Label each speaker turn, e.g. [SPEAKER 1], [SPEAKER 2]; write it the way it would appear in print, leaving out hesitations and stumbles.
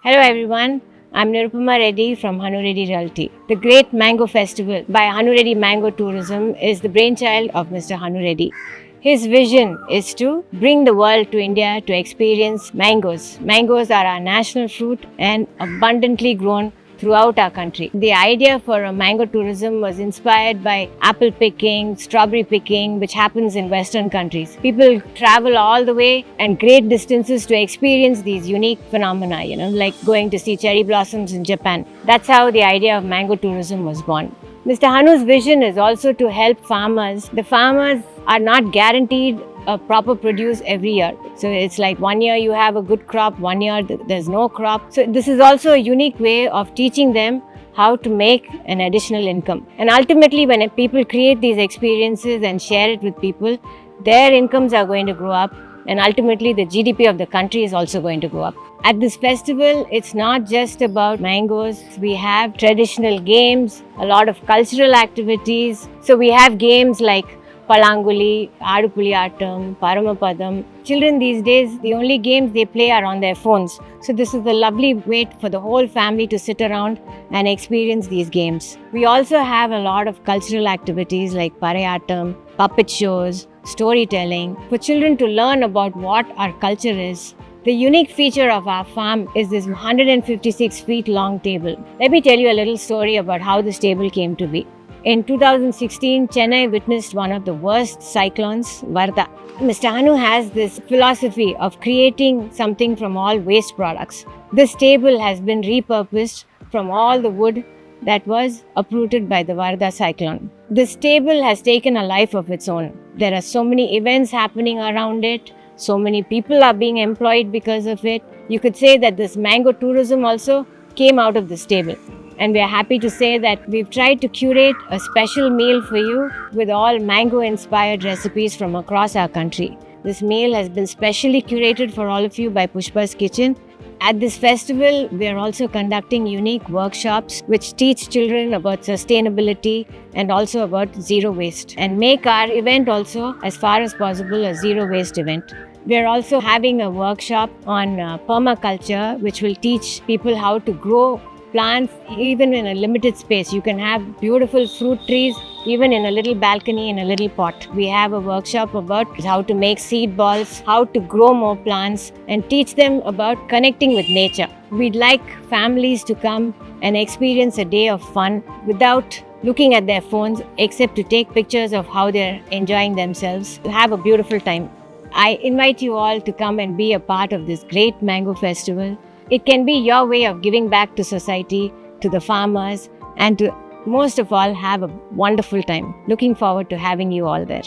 [SPEAKER 1] Hello everyone, I'm Nirupama Reddy from Hanu Reddy Realty. The Great Mango Festival by Hanu Reddy Mango Tourism is the brainchild of Mr. Hanu Reddy. His vision is to bring the world to India to experience mangoes. Mangoes are our national fruit and abundantly grown throughout our country. The idea for a mango tourism was inspired by apple picking, strawberry picking, which happens in Western countries. People travel all the way and great distances to experience these unique phenomena, like going to see cherry blossoms in Japan. That's how the idea of mango tourism was born. Mr. Hanu's vision is also to help farmers. The farmers are not guaranteed a proper produce every year. So it's like 1 year you have a good crop, 1 year there's no crop. So this is also a unique way of teaching them how to make an additional income. And ultimately, when people create these experiences and share it with people, their incomes are going to grow up, and ultimately the GDP of the country is also going to go up. At this festival, it's not just about mangoes. We have traditional games, a lot of cultural activities. So we have games like Palanguli, Adupuli Atam, Paramapadam. Children these days, the only games they play are on their phones. So this is a lovely way for the whole family to sit around and experience these games. We also have a lot of cultural activities like Parayatam, puppet shows, storytelling, for children to learn about what our culture is. The unique feature of our farm is this 156 feet long table. Let me tell you a little story about how this table came to be. In 2016, Chennai witnessed one of the worst cyclones, Varda. Mr. Hanu has this philosophy of creating something from all waste products. This table has been repurposed from all the wood that was uprooted by the Varda cyclone. This table has taken a life of its own. There are so many events happening around it. So many people are being employed because of it. You could say that this mango tourism also came out of this table. And we are happy to say that we've tried to curate a special meal for you with all mango-inspired recipes from across our country. This meal has been specially curated for all of you by Pushpa's Kitchen. At this festival, we are also conducting unique workshops which teach children about sustainability and also about zero waste, and make our event also, as far as possible, a zero waste event. We are also having a workshop on permaculture, which will teach people how to grow plants even in a limited space. You can have beautiful fruit trees even in a little balcony, in a little pot. We have a workshop about how to make seed balls, how to grow more plants, and teach them about connecting with nature. We'd like families to come and experience a day of fun without looking at their phones, except to take pictures of how they're enjoying themselves, to have a beautiful time. I invite you all to come and be a part of this great mango festival. It can be your way of giving back to society, to the farmers, and to most of all have a wonderful time. Looking forward to having you all there.